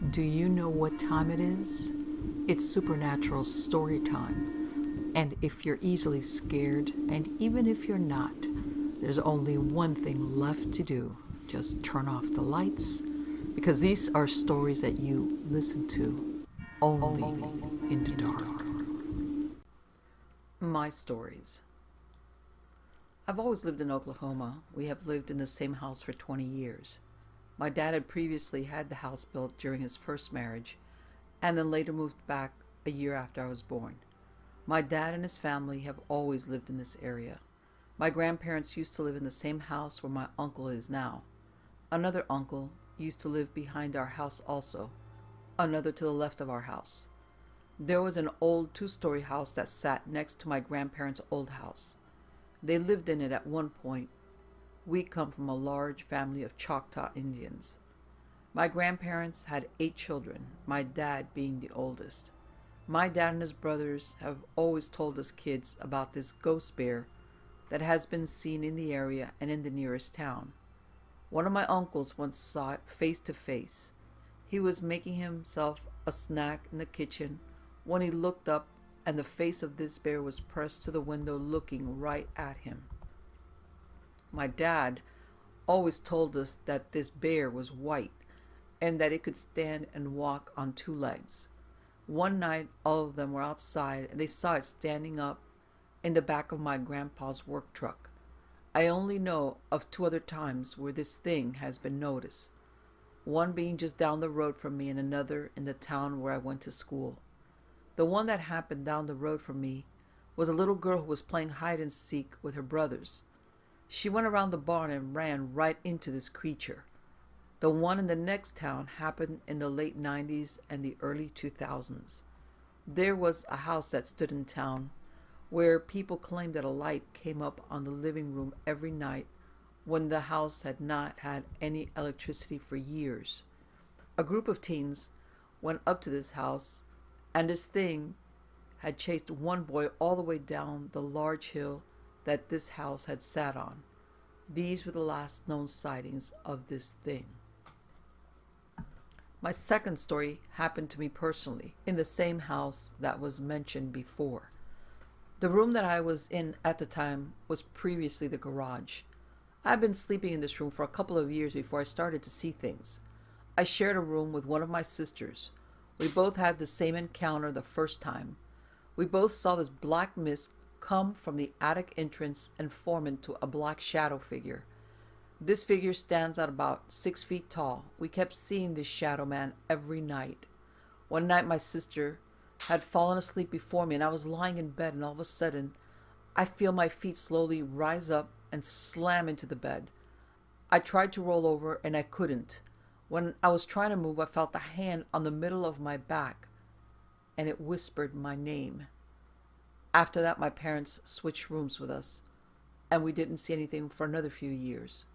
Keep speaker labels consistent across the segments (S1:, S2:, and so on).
S1: Do you know what time it is? It's supernatural story time. And if you're easily scared, and even if you're not, there's only one thing left to do. Just turn off the lights, because these are stories that you listen to only in the dark. My stories. I've always lived in Oklahoma. We have lived in the same house for 20 years. My dad had previously had the house built during his first marriage and then later moved back a year after I was born. My dad and his family have always lived in this area. My grandparents used to live in the same house where my uncle is now. Another uncle used to live behind our house also, another to the left of our house. There was an old two-story house that sat next to my grandparents' old house. They lived in it at one point. We come from a large family of Choctaw Indians. My grandparents had 8 children, my dad being the oldest. My dad and his brothers have always told us kids about this ghost bear that has been seen in the area and in the nearest town. One of my uncles once saw it face to face. He was making himself a snack in the kitchen when he looked up, and the face of this bear was pressed to the window looking right at him. My dad always told us that this bear was white and that it could stand and walk on 2 legs. One night, all of them were outside and they saw it standing up in the back of my grandpa's work truck. I only know of 2 other times where this thing has been noticed, one being just down the road from me and another in the town where I went to school. The one that happened down the road from me was a little girl who was playing hide and seek with her brothers. She went around the barn and ran right into this creature. The one in the next town happened in the late 90s and the early 2000s. There was a house that stood in town where people claimed that a light came up on the living room every night when the house had not had any electricity for years. A group of teens went up to this house, and this thing had chased one boy all the way down the large hill that this house had sat on. These were the last known sightings of this thing. My second story happened to me personally in the same house that was mentioned before. The room that I was in at the time was previously the garage. I had been sleeping in this room for a couple of years before I started to see things. I shared a room with one of my sisters. We both had the same encounter the first time. We both saw this black mist come from the attic entrance and form into a black shadow figure. This figure stands at about 6 feet tall. We kept seeing this shadow man every night. One night my sister had fallen asleep before me and I was lying in bed, and all of a sudden I feel my feet slowly rise up and slam into the bed. I tried to roll over and I couldn't. When I was trying to move, I felt a hand on the middle of my back and it whispered my name. After that, my parents switched rooms with us and we didn't see anything for another few years.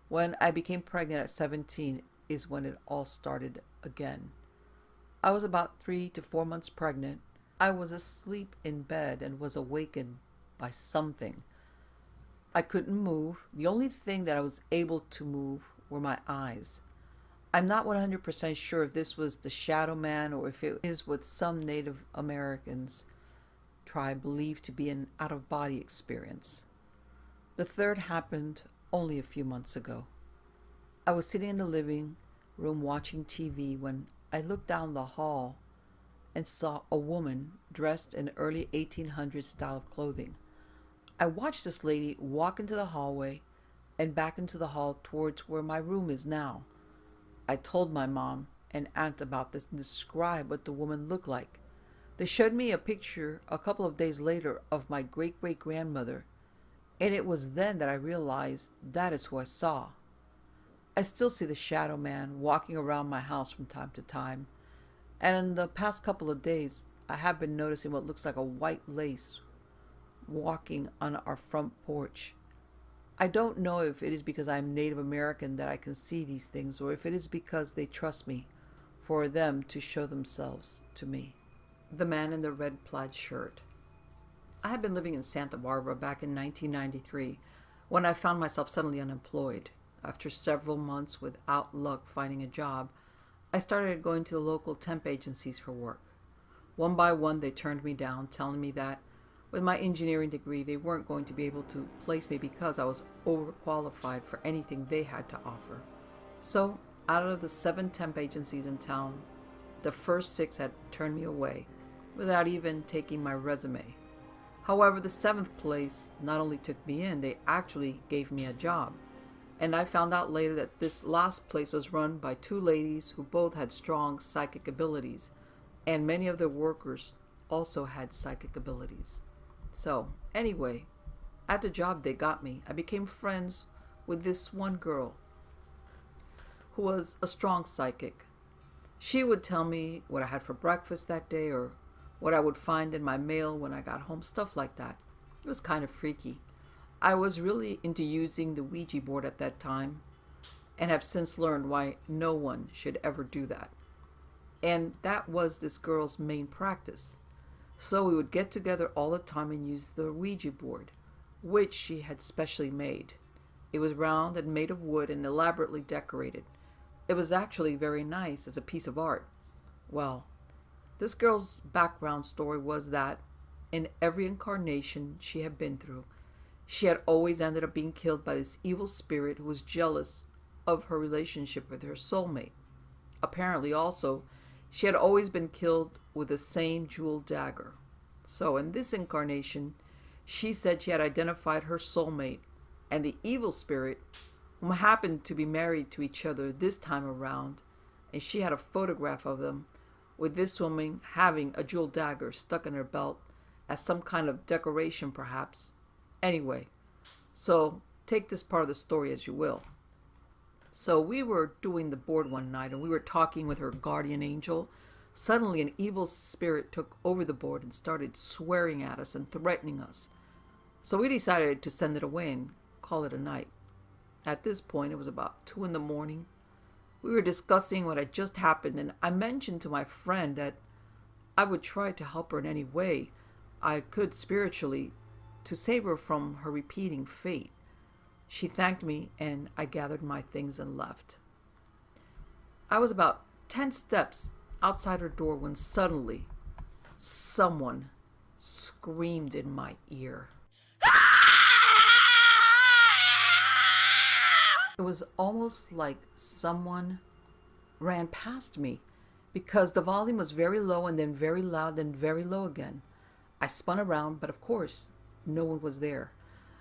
S1: When I became pregnant at 17 is when it all started again. I was about 3 to 4 months pregnant. I was asleep in bed and was awakened by something. I couldn't move. The only thing that I was able to move were my eyes. I'm not 100% sure if this was the shadow man or if it is what some Native Americans tribe believe to be an out-of-body experience. The third happened only a few months ago. I was sitting in the living room watching TV when I looked down the hall and saw a woman dressed in early 1800s style of clothing. I watched this lady walk into the hallway and back into the hall towards where my room is now. I told my mom and aunt about this and described what the woman looked like. They showed me a picture a couple of days later of my great-great-grandmother, and it was then that I realized that is who I saw. I still see the shadow man walking around my house from time to time, and in the past couple of days I have been noticing what looks like a white lace walking on our front porch. I don't know if it is because I'm Native American that I can see these things, or if it is because they trust me for them to show themselves to me. The man in the red plaid shirt. I had been living in Santa Barbara back in 1993 when I found myself suddenly unemployed. After several months without luck finding a job, I started going to the local temp agencies for work. One by one, they turned me down, telling me that with my engineering degree, they weren't going to be able to place me because I was overqualified for anything they had to offer. So, out of the 7 temp agencies in town, the first 6 had turned me away without even taking my resume. However, the 7th place not only took me in, they actually gave me a job. And I found out later that this last place was run by 2 ladies who both had strong psychic abilities, and many of the workers also had psychic abilities. So, anyway, at the job they got me, I became friends with this one girl who was a strong psychic. She would tell me what I had for breakfast that day or what I would find in my mail when I got home, stuff like that. It was kind of freaky. I was really into using the Ouija board at that time and have since learned why no one should ever do that. And that was this girl's main practice. So we would get together all the time and use the Ouija board, which she had specially made. It was round and made of wood and elaborately decorated. It was actually very nice as a piece of art. Well, this girl's background story was that in every incarnation she had been through, she had always ended up being killed by this evil spirit who was jealous of her relationship with her soulmate. Apparently also, she had always been killed with the same jeweled dagger. So in this incarnation, she said she had identified her soulmate and the evil spirit, whom happened to be married to each other this time around, and she had a photograph of them, with this woman having a jeweled dagger stuck in her belt as some kind of decoration perhaps. Anyway, so take this part of the story as you will. So we were doing the board one night and we were talking with her guardian angel. Suddenly an evil spirit took over the board and started swearing at us and threatening us. So we decided to send it away and call it a night. At this point, it was about 2 a.m. We were discussing what had just happened, and I mentioned to my friend that I would try to help her in any way I could spiritually to save her from her repeating fate. She thanked me, and I gathered my things and left. I was about 10 steps outside her door when suddenly someone screamed in my ear. It was almost like someone ran past me because the volume was very low and then very loud and very low again. I spun around, but of course, no one was there.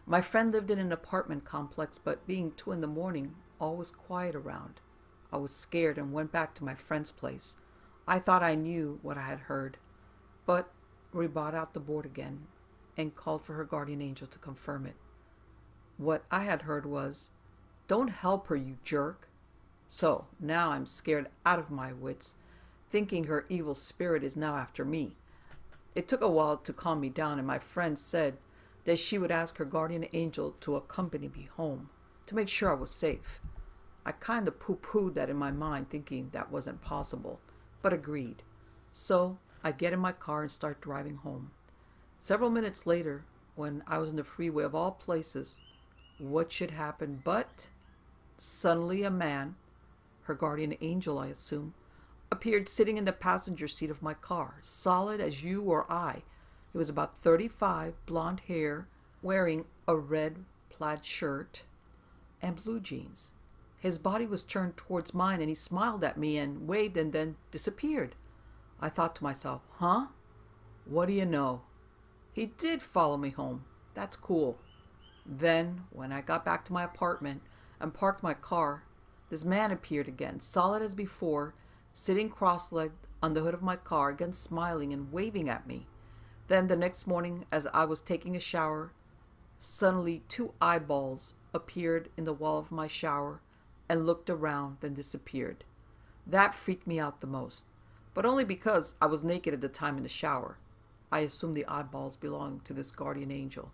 S1: My friend lived in an apartment complex, but being 2 a.m, all was quiet around. I was scared and went back to my friend's place. I thought I knew what I had heard, but we brought out the board again and called for her guardian angel to confirm it. What I had heard was, "Don't help her, you jerk." So now I'm scared out of my wits, thinking her evil spirit is now after me. It took a while to calm me down, and my friend said that she would ask her guardian angel to accompany me home to make sure I was safe. I kind of poo-pooed that in my mind, thinking that wasn't possible, but agreed. So I get in my car and start driving home. Several minutes later, when I was in the freeway of all places, what should happen but suddenly a man, her guardian angel I assume, appeared sitting in the passenger seat of my car, solid as you or I. He was about 35, blonde hair, wearing a red plaid shirt and blue jeans. His body was turned towards mine and he smiled at me and waved and then disappeared. I thought to myself, huh? What do you know? He did follow me home. That's cool. Then, when I got back to my apartment and parked my car, this man appeared again, solid as before, sitting cross-legged on the hood of my car, again smiling and waving at me. Then the next morning, as I was taking a shower, suddenly 2 eyeballs appeared in the wall of my shower and looked around, then disappeared. That freaked me out the most, but only because I was naked at the time in the shower. I assumed the eyeballs belonged to this guardian angel.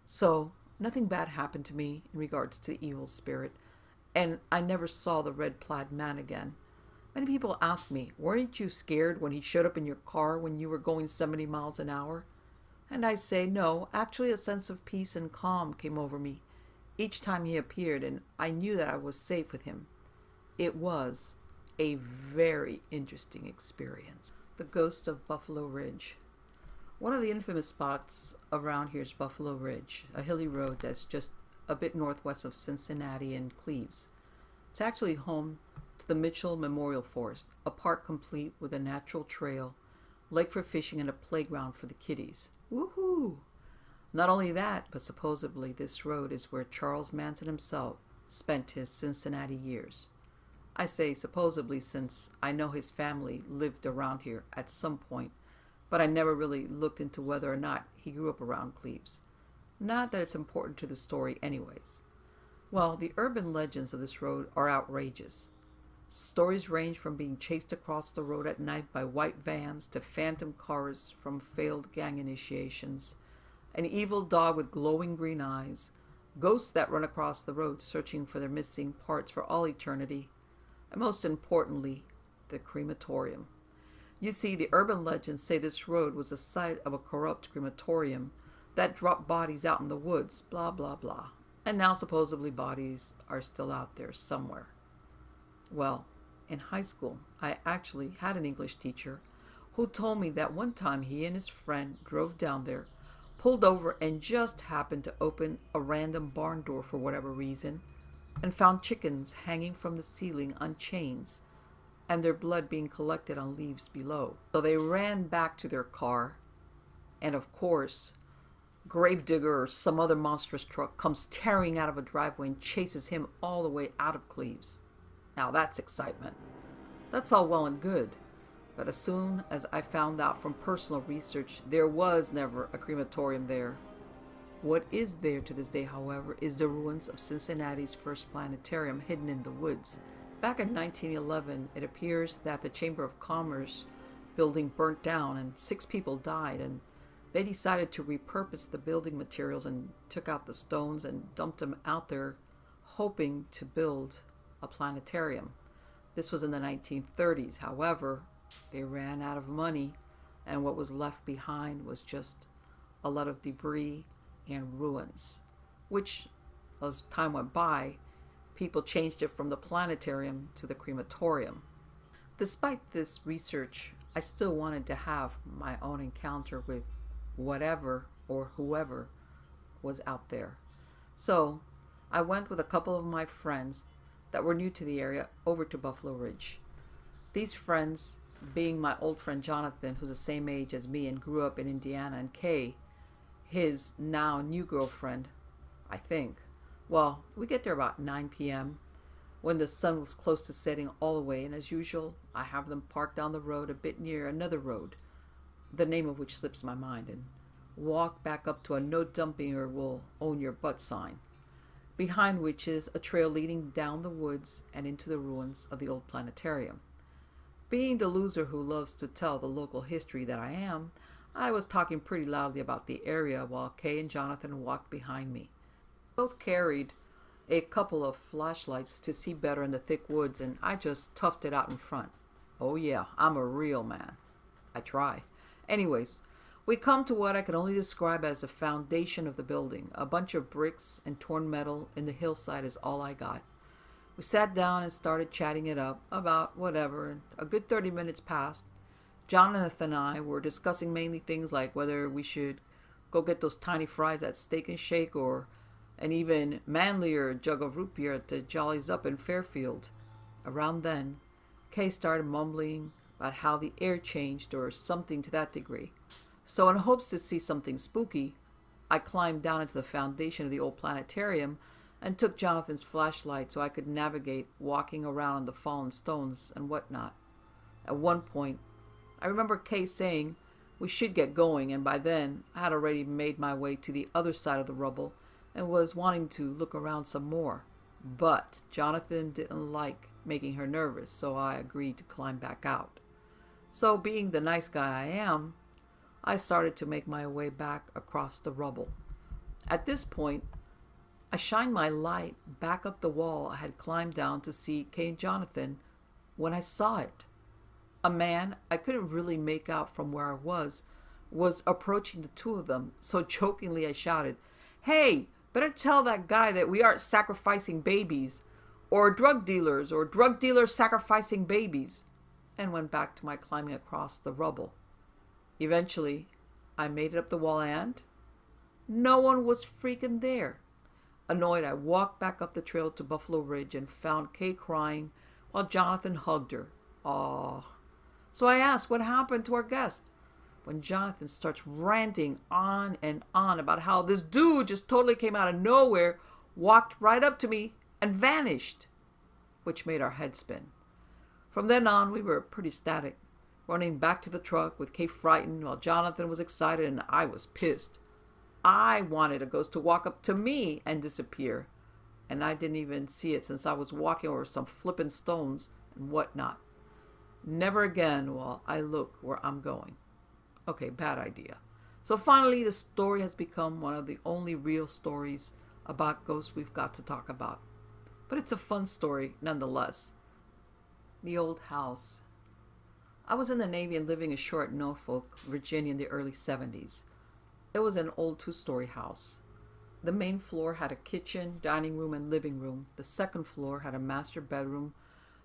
S1: So, nothing bad happened to me in regards to the evil spirit, and I never saw the red plaid man again. Many people ask me, weren't you scared when he showed up in your car when you were going 70 miles an hour? And I say, no, actually a sense of peace and calm came over me each time he appeared, and I knew that I was safe with him. It was a very interesting experience. The Ghost of Buffalo Ridge. One of the infamous spots around here is Buffalo Ridge, a hilly road that's just a bit northwest of Cincinnati and Cleves. It's actually home to the Mitchell Memorial Forest, a park complete with a natural trail, lake for fishing, and a playground for the kiddies. Woohoo! Not only that, but supposedly this road is where Charles Manson himself spent his Cincinnati years. I say supposedly since I know his family lived around here at some point, but I never really looked into whether or not he grew up around Cleves. Not that it's important to the story anyways. Well, the urban legends of this road are outrageous. Stories range from being chased across the road at night by white vans to phantom cars from failed gang initiations, an evil dog with glowing green eyes, ghosts that run across the road searching for their missing parts for all eternity, and most importantly, the crematorium. You see, the urban legends say this road was the site of a corrupt crematorium that dropped bodies out in the woods, blah blah blah. And now supposedly bodies are still out there somewhere. Well, in high school, I actually had an English teacher who told me that one time he and his friend drove down there, pulled over, and just happened to open a random barn door for whatever reason, and found chickens hanging from the ceiling on chains and their blood being collected on leaves below. So they ran back to their car, and of course, Gravedigger or some other monstrous truck comes tearing out of a driveway and chases him all the way out of Cleves. Now that's excitement. That's all well and good, but as soon as I found out from personal research, there was never a crematorium there. What is there to this day, however, is the ruins of Cincinnati's first planetarium hidden in the woods. Back in 1911, it appears that the Chamber of Commerce building burnt down and 6 people died, and they decided to repurpose the building materials and took out the stones and dumped them out there, hoping to build a planetarium. This was in the 1930s. However, they ran out of money, and what was left behind was just a lot of debris and ruins, which, as time went by, people changed it from the planetarium to the crematorium. Despite this research, I still wanted to have my own encounter with whatever or whoever was out there. So I went with a couple of my friends that were new to the area over to Buffalo Ridge. These friends being my old friend Jonathan, who's the same age as me and grew up in Indiana, and Kay, his now new girlfriend, I think. Well, we get there about 9 p.m. when the sun was close to setting all the way, and as usual, I have them park down the road a bit near another road, the name of which slips my mind, and walk back up to a no dumping or will own your butt sign, behind which is a trail leading down the woods and into the ruins of the old planetarium. Being the loser who loves to tell the local history that I am, I was talking pretty loudly about the area while Kay and Jonathan walked behind me. Both carried a couple of flashlights to see better in the thick woods, and I just toughed it out in front. Oh yeah, I'm a real man. I try. Anyways, we come to what I can only describe as the foundation of the building. A bunch of bricks and torn metal in the hillside is all I got. We sat down and started chatting it up about whatever, and a good 30 minutes passed. Jonathan and I were discussing mainly things like whether we should go get those tiny fries at Steak and Shake or an even manlier jug of root beer at the Jollies Up in Fairfield. Around then, Kay started mumbling about how the air changed or something to that degree. So in hopes to see something spooky, I climbed down into the foundation of the old planetarium and took Jonathan's flashlight so I could navigate walking around the fallen stones and whatnot. At one point, I remember Kay saying we should get going, and by then I had already made my way to the other side of the rubble and was wanting to look around some more. But Jonathan didn't like making her nervous, so I agreed to climb back out. So being the nice guy I am, I started to make my way back across the rubble. At this point, I shined my light back up the wall I had climbed down to see Kay and Jonathan when I saw it. A man I couldn't really make out from where I was approaching the two of them, so jokingly I shouted, "Hey, better tell that guy that we aren't sacrificing babies, or drug dealers sacrificing babies, and went back to my climbing across the rubble. Eventually, I made it up the wall and no one was freaking there. Annoyed, I walked back up the trail to Buffalo Ridge and found Kay crying while Jonathan hugged her. Aww. So I asked what happened to our guest, when Jonathan starts ranting on and on about how this dude just totally came out of nowhere, walked right up to me, and vanished, which made our heads spin. From then on, we were pretty static, running back to the truck with Kay frightened while Jonathan was excited and I was pissed. I wanted a ghost to walk up to me and disappear, and I didn't even see it since I was walking over some flippin' stones and whatnot. Never again will I look where I'm going. Okay, bad idea. So finally, the story has become one of the only real stories about ghosts we've got to talk about. But it's a fun story nonetheless. The old house. I was in the Navy and living ashore at Norfolk, Virginia in the early 70s. It was an old 2-story house. The main floor had a kitchen, dining room, and living room. The second floor had a master bedroom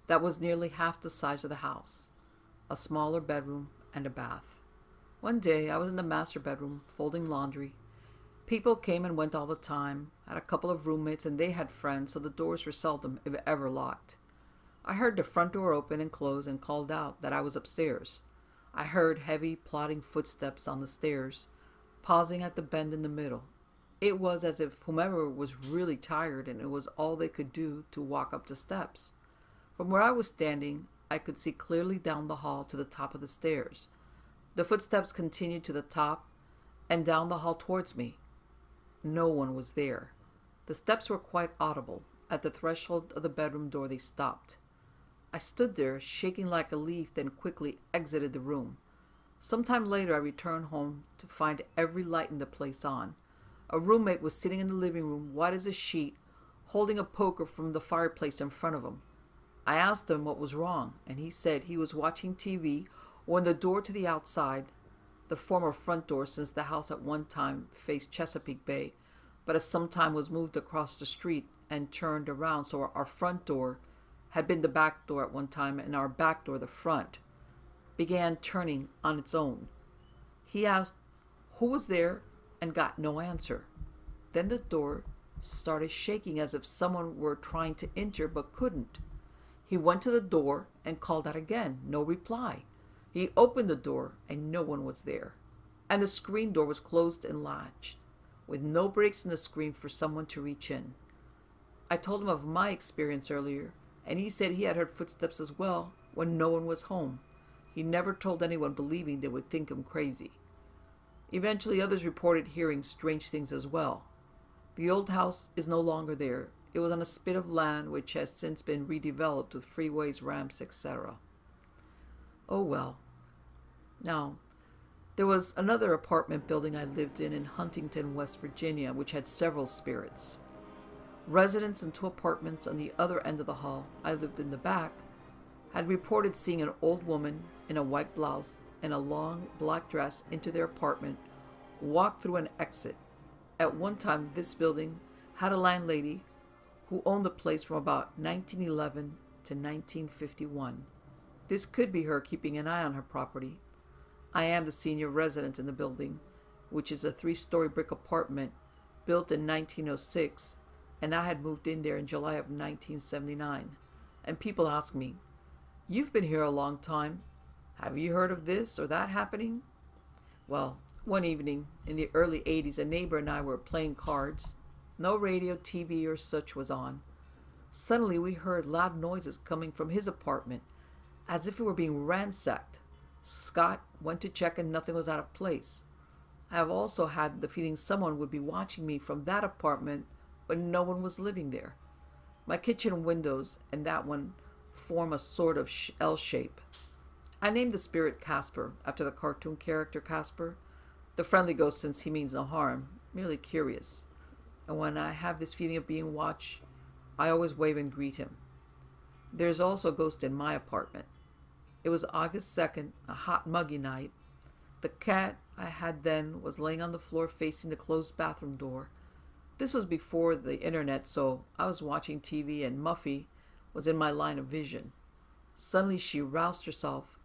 S1: that was nearly half the size of the house, a smaller bedroom, and a bath. One day, I was in the master bedroom folding laundry. People came and went all the time. I had a couple of roommates and they had friends, so the doors were seldom, if ever, locked. I heard the front door open and close and called out that I was upstairs. I heard heavy, plodding footsteps on the stairs, pausing at the bend in the middle. It was as if whomever was really tired and it was all they could do to walk up the steps. From where I was standing, I could see clearly down the hall to the top of the stairs. The footsteps continued to the top and down the hall towards me. No one was there. The steps were quite audible. At the threshold of the bedroom door they stopped. I stood there, shaking like a leaf, then quickly exited the room. Sometime later I returned home to find every light in the place on. A roommate was sitting in the living room, white as a sheet, holding a poker from the fireplace in front of him. I asked him what was wrong, and he said he was watching TV when the door to the outside, the former front door, since the house at one time faced Chesapeake Bay, but at some time was moved across the street and turned around, so our front door had been the back door at one time and our back door the front, began turning on its own. He asked who was there and got no answer. Then the door started shaking as if someone were trying to enter but couldn't. He went to the door and called out again. No reply. He opened the door and no one was there. And the screen door was closed and latched, with no breaks in the screen for someone to reach in. I told him of my experience earlier, and he said he had heard footsteps as well when no one was home. He never told anyone, believing they would think him crazy. Eventually others reported hearing strange things as well. The old house is no longer there. It was on a spit of land which has since been redeveloped with freeways, ramps, etc. Oh well. Now, there was another apartment building I lived in Huntington, West Virginia, which had several spirits. Residents in 2 apartments on the other end of the hall, I lived in the back, had reported seeing an old woman in a white blouse and a long black dress into their apartment, walk through an exit. At one time, this building had a landlady who owned the place from about 1911 to 1951. This could be her keeping an eye on her property. I am the senior resident in the building, which is a 3-story brick apartment built in 1906, and I had moved in there in July of 1979. And people ask me, "You've been here a long time. Have you heard of this or that happening?" Well, one evening in the early 80s, a neighbor and I were playing cards. No radio, TV, or such was on. Suddenly we heard loud noises coming from his apartment, as if it were being ransacked. Scott went to check and nothing was out of place. I have also had the feeling someone would be watching me from that apartment when no one was living there. My kitchen windows and that one form a sort of L shape. I named the spirit Casper, after the cartoon character Casper, the friendly ghost since he means no harm, merely curious. And when I have this feeling of being watched, I always wave and greet him. There's also a ghost in my apartment. It was August 2nd, a hot, muggy night. The cat I had then was laying on the floor facing the closed bathroom door. This was before the internet, so I was watching TV, and Muffy, was in my line of vision. Suddenly she roused herself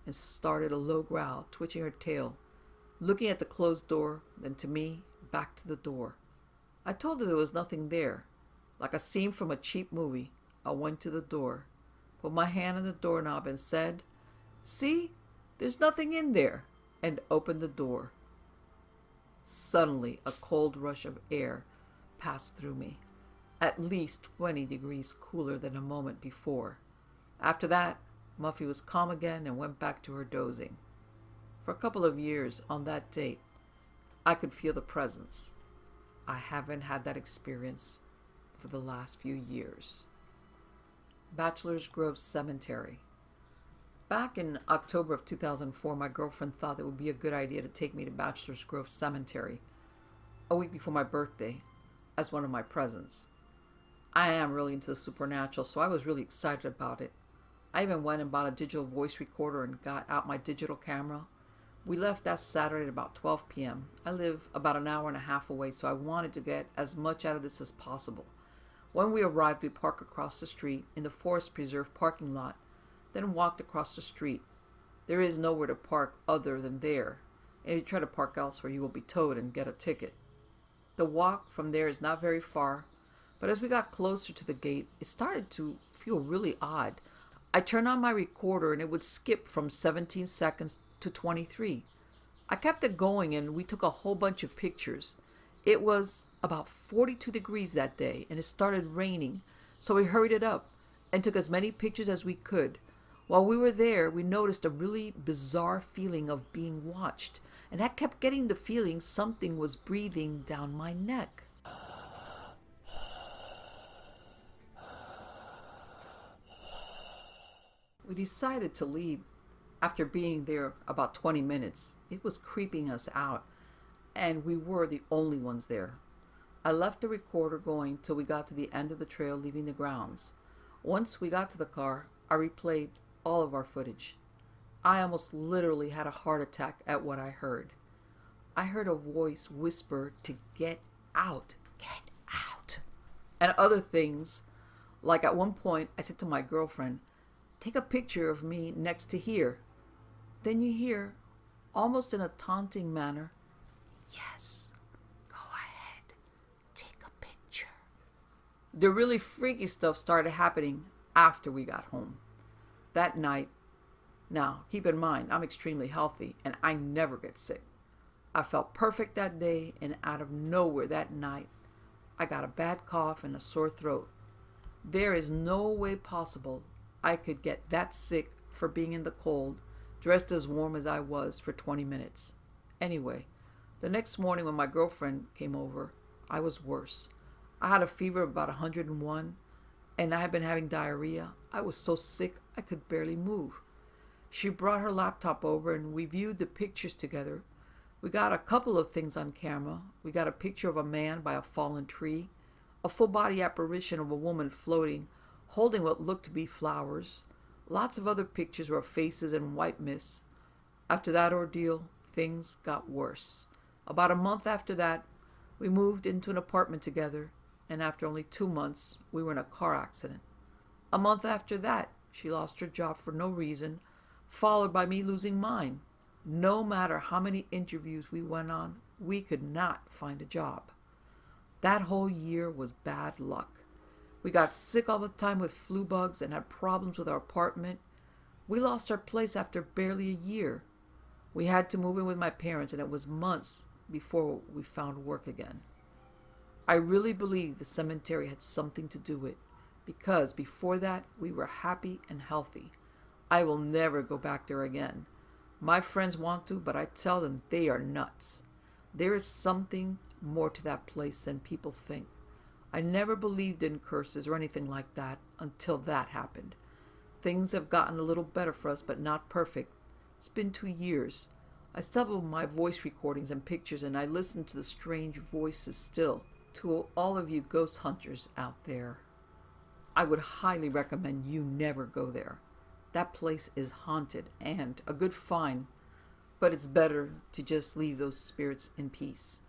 S1: and started a low growl, twitching her tail, looking at the closed door, then to me, back to the door. I told her there was nothing there. Like a scene from a cheap movie, I went to the door, put my hand on the doorknob and said, "See, there's nothing in there," and opened the door. Suddenly, a cold rush of air passed through me, at least 20 degrees cooler than a moment before. After that, Muffy was calm again and went back to her dozing. For a couple of years on that date, I could feel the presence. I haven't had that experience for the last few years. Bachelor's Grove Cemetery. Back in October of 2004, my girlfriend thought it would be a good idea to take me to Bachelor's Grove Cemetery a week before my birthday as one of my presents. I am really into the supernatural, so I was really excited about it. I even went and bought a digital voice recorder and got out my digital camera. We left that Saturday at about 12 p.m. I live about an hour and a half away, so I wanted to get as much out of this as possible. When we arrived, we parked across the street in the Forest Preserve parking lot, then walked across the street. There is nowhere to park other than there, and if you try to park elsewhere, you will be towed and get a ticket. The walk from there is not very far, but as we got closer to the gate, it started to feel really odd. I turned on my recorder and it would skip from 17 seconds to 23. I kept it going and we took a whole bunch of pictures. It was about 42 degrees that day and it started raining, so we hurried it up and took as many pictures as we could. While we were there, we noticed a really bizarre feeling of being watched, and I kept getting the feeling something was breathing down my neck. We decided to leave after being there about 20 minutes. It was creeping us out, and we were the only ones there. I left the recorder going till we got to the end of the trail leaving the grounds. Once we got to the car, I replayed all of our footage. I almost literally had a heart attack at what I heard. I heard a voice whisper to get out, and other things. Like at one point, I said to my girlfriend, "Take a picture of me next to here." Then you hear, almost in a taunting manner, "Yes, go ahead, take a picture." The really freaky stuff started happening after we got home. That night, now keep in mind, I'm extremely healthy and I never get sick. I felt perfect that day, and out of nowhere that night, I got a bad cough and a sore throat. There is no way possible I could get that sick for being in the cold, dressed as warm as I was for 20 minutes. Anyway, the next morning when my girlfriend came over, I was worse. I had a fever of about 101, and I had been having diarrhea. I was so sick I could barely move. She brought her laptop over and we viewed the pictures together. We got a couple of things on camera. We got a picture of a man by a fallen tree, a full-body apparition of a woman floating, holding what looked to be flowers. Lots of other pictures were of faces and white mist. After that ordeal, things got worse. About a month after that, we moved into an apartment together, and after only 2 months, we were in a car accident. A month after that, she lost her job for no reason, followed by me losing mine. No matter how many interviews we went on, we could not find a job. That whole year was bad luck. We got sick all the time with flu bugs and had problems with our apartment. We lost our place after barely a year. We had to move in with my parents, and it was months before we found work again. I really believe the cemetery had something to do with it, because before that we were happy and healthy. I will never go back there again. My friends want to, but I tell them they are nuts. There is something more to that place than people think. I never believed in curses or anything like that until that happened. Things have gotten a little better for us, but not perfect. It's been 2 years. I still have my voice recordings and pictures, and I listen to the strange voices still. To all of you ghost hunters out there, I would highly recommend you never go there. That place is haunted and a good fine, but it's better to just leave those spirits in peace.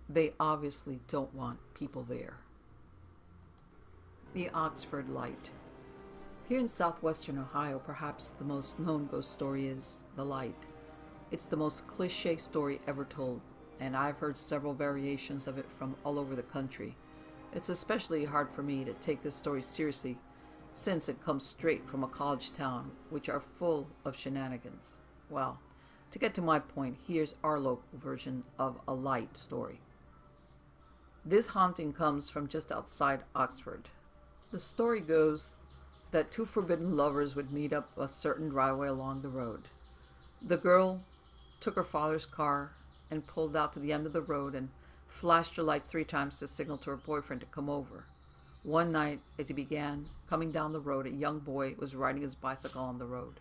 S1: They obviously don't want people there. The Oxford Light. Here in southwestern Ohio, perhaps the most known ghost story is The Light. It's the most cliche story ever told, and I've heard several variations of it from all over the country. It's especially hard for me to take this story seriously since it comes straight from a college town, which are full of shenanigans. Well, to get to my point, here's our local version of a light story. This haunting comes from just outside Oxford. The story goes that two forbidden lovers would meet up a certain driveway along the road. The girl took her father's car and pulled out to the end of the road and flashed her lights 3 times to signal to her boyfriend to come over. One night, as he began coming down the road, a young boy was riding his bicycle on the road.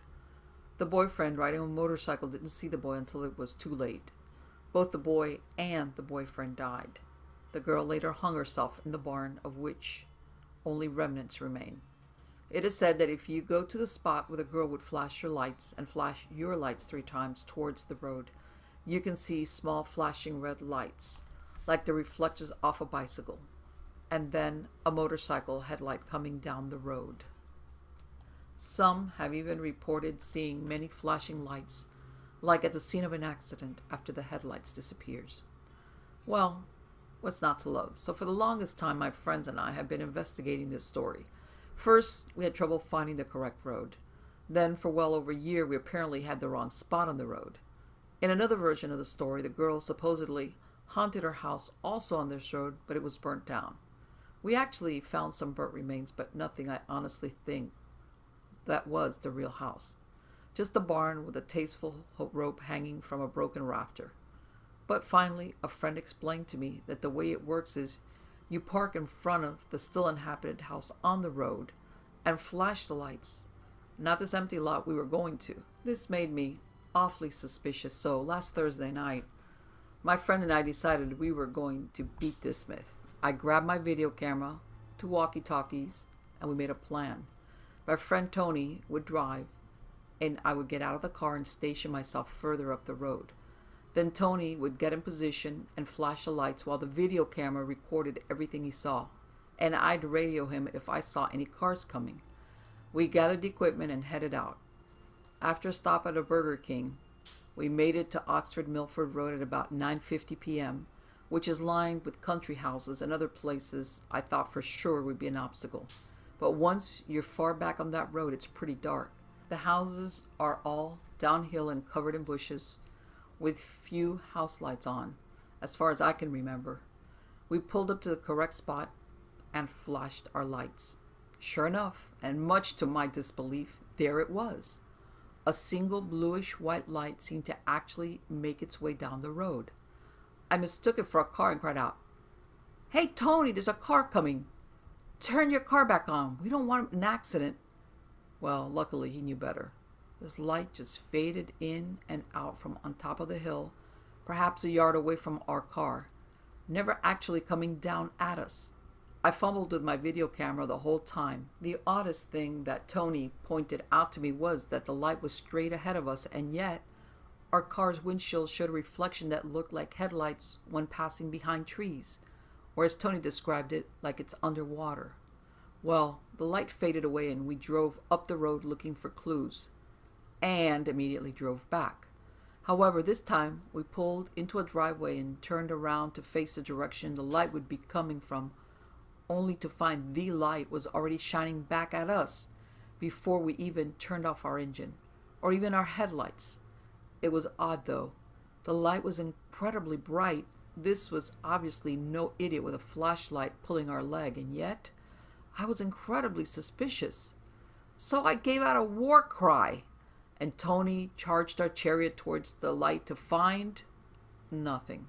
S1: The boyfriend, riding a motorcycle, didn't see the boy until it was too late. Both the boy and the boyfriend died. The girl later hung herself in the barn, of which only remnants remain. It is said that if you go to the spot where the girl would flash her lights and flash your lights 3 times towards the road, you can see small flashing red lights, like the reflectors off a bicycle, and then a motorcycle headlight coming down the road. Some have even reported seeing many flashing lights, like at the scene of an accident after the headlights disappears. Well, what's not to love? So for the longest time, my friends and I have been investigating this story. First, we had trouble finding the correct road. Then, for well over a year, we apparently had the wrong spot on the road. In another version of the story, the girl supposedly haunted her house also on this road, but it was burnt down. We actually found some burnt remains, but nothing I honestly think that was the real house. Just a barn with a tasteful rope hanging from a broken rafter. But finally, a friend explained to me that the way it works is you park in front of the still inhabited house on the road and flash the lights, not this empty lot we were going to. This made me awfully suspicious, so last Thursday night, my friend and I decided we were going to beat this myth. I grabbed my video camera, 2 walkie-talkies, and we made a plan. My friend Tony would drive, and I would get out of the car and station myself further up the road. Then Tony would get in position and flash the lights while the video camera recorded everything he saw, and I'd radio him if I saw any cars coming. We gathered the equipment and headed out. After a stop at a Burger King, we made it to Oxford Milford Road at about 9:50 p.m., which is lined with country houses and other places I thought for sure would be an obstacle. But once you're far back on that road, it's pretty dark. The houses are all downhill and covered in bushes, with few house lights on, as far as I can remember. We pulled up to the correct spot and flashed our lights. Sure enough, and much to my disbelief, there it was. A single bluish-white light seemed to actually make its way down the road. I mistook it for a car and cried out, "Hey Tony, there's a car coming. Turn your car back on. We don't want an accident." Well, luckily he knew better. This light just faded in and out from on top of the hill, perhaps a yard away from our car, never actually coming down at us. I fumbled with my video camera the whole time. The oddest thing that Tony pointed out to me was that the light was straight ahead of us, and yet our car's windshield showed a reflection that looked like headlights when passing behind trees, or as Tony described it, like it's underwater. Well, the light faded away and we drove up the road looking for clues, and immediately drove back. However, this time we pulled into a driveway and turned around to face the direction the light would be coming from, only to find the light was already shining back at us before we even turned off our engine, or even our headlights. It was odd though. The light was incredibly bright. This was obviously no idiot with a flashlight pulling our leg, and yet I was incredibly suspicious. So I gave out a war cry, and Tony charged our chariot towards the light to find nothing.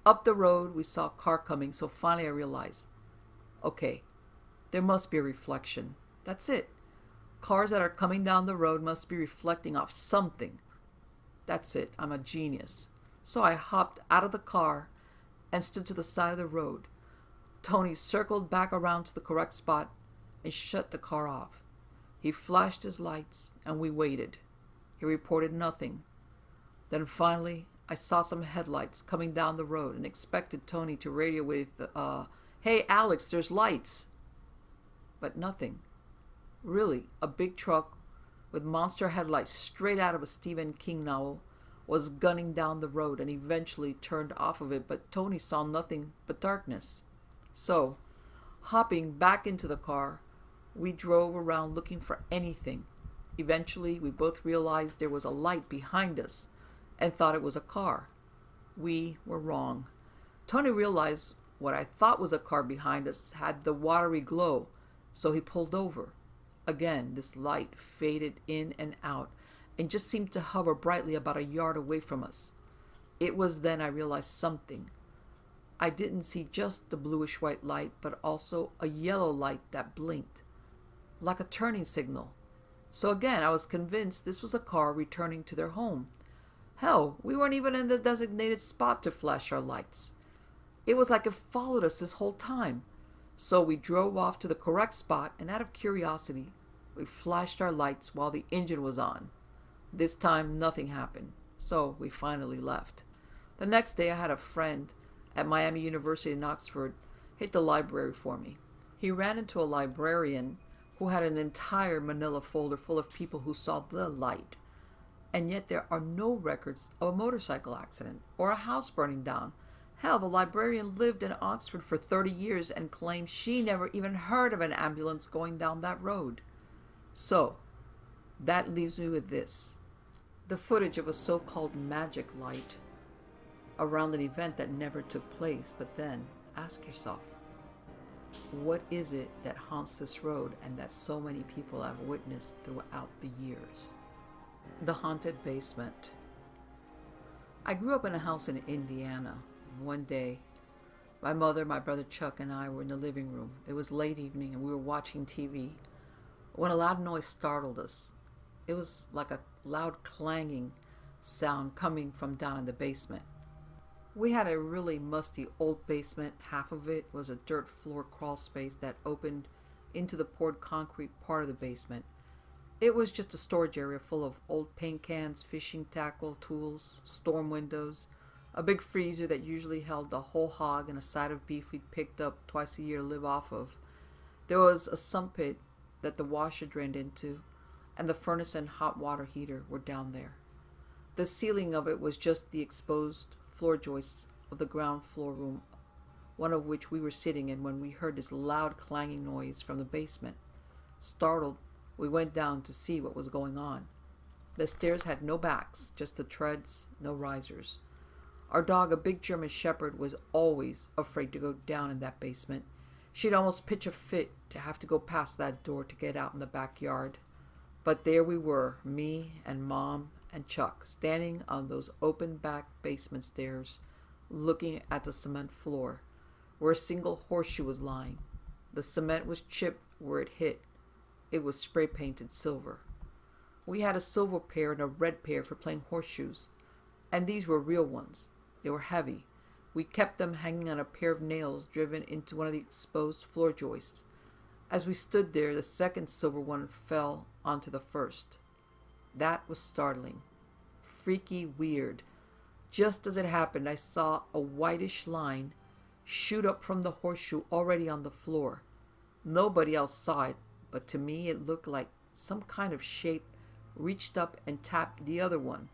S1: Up the road, we saw a car coming, so finally I realized, okay, there must be a reflection. That's it. Cars that are coming down the road must be reflecting off something. That's it. I'm a genius. So I hopped out of the car and stood to the side of the road. Tony circled back around to the correct spot and shut the car off. He flashed his lights and we waited. He reported nothing. Then finally, I saw some headlights coming down the road and expected Tony to radio with, "Hey Alex, there's lights." But nothing. Really, a big truck with monster headlights straight out of a Stephen King novel was gunning down the road and eventually turned off of it, but Tony saw nothing but darkness. So, hopping back into the car, we drove around looking for anything. Eventually, we both realized there was a light behind us and thought it was a car. We were wrong. Tony realized what I thought was a car behind us had the watery glow, so he pulled over. Again, this light faded in and out and just seemed to hover brightly about a yard away from us. It was then I realized something. I didn't see just the bluish-white light, but also a yellow light that blinked, like a turning signal. So again, I was convinced this was a car returning to their home. Hell, we weren't even in the designated spot to flash our lights. It was like it followed us this whole time. So we drove off to the correct spot, and out of curiosity, we flashed our lights while the engine was on. This time, nothing happened, so we finally left. The next day, I had a friend at Miami University in Oxford hit the library for me. He ran into a librarian who had an entire manila folder full of people who saw the light. And yet there are no records of a motorcycle accident or a house burning down. Hell, the librarian lived in Oxford for 30 years and claimed she never even heard of an ambulance going down that road. So, that leaves me with this. The footage of a so-called magic light around an event that never took place. But then, ask yourself, what is it that haunts this road and that so many people have witnessed throughout the years? The haunted basement. I grew up in a house in Indiana. One day, my mother, my brother Chuck, and I were in the living room. It was late evening and we were watching TV when a loud noise startled us. It was like a loud clanging sound coming from down in the basement. We had a really musty old basement. Half of it was a dirt floor crawl space that opened into the poured concrete part of the basement. It was just a storage area full of old paint cans, fishing tackle, tools, storm windows, a big freezer that usually held a whole hog and a side of beef we'd picked up twice a year to live off of. There was a sump pit that the washer drained into, and the furnace and hot water heater were down there. The ceiling of it was just the exposed floor joists of the ground floor room, one of which we were sitting in when we heard this loud clanging noise from the basement. Startled, we went down to see what was going on. The stairs had no backs, just the treads, no risers. Our dog, a big German shepherd, was always afraid to go down in that basement. She'd almost pitch a fit to have to go past that door to get out in the backyard. But there we were, me and Mom and Chuck, standing on those open back basement stairs, looking at the cement floor, where a single horseshoe was lying. The cement was chipped where it hit. It was spray painted silver. We had a silver pair and a red pair for playing horseshoes, and these were real ones. They were heavy. We kept them hanging on a pair of nails driven into one of the exposed floor joists. As we stood there, the second silver one fell onto the first. That was startling, freaky, weird. Just as it happened, I saw a whitish line shoot up from the horseshoe already on the floor. Nobody else saw it, but to me it looked like some kind of shape reached up and tapped the other one,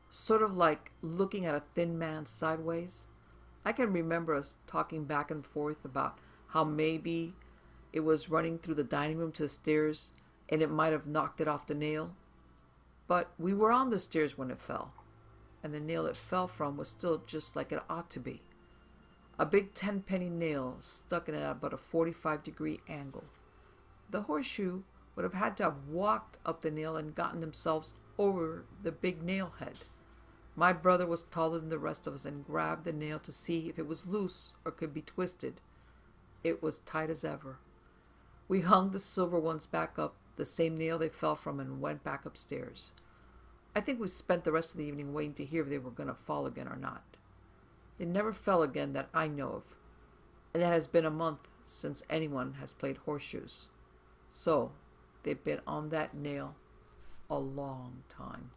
S1: sort of like looking at a thin man sideways. I can remember us talking back and forth about how maybe it was running through the dining room to the stairs and it might have knocked it off the nail. But we were on the stairs when it fell, and the nail it fell from was still just like it ought to be. A big 10-penny nail stuck in it at about a 45-degree angle. The horseshoe would have had to have walked up the nail and gotten themselves over the big nail head. My brother was taller than the rest of us and grabbed the nail to see if it was loose or could be twisted. It was tight as ever. We hung the silver ones back up, the same nail they fell from, and went back upstairs. I think we spent the rest of the evening waiting to hear if they were going to fall again or not. They never fell again that I know of, and it has been a month since anyone has played horseshoes. So, they've been on that nail a long time.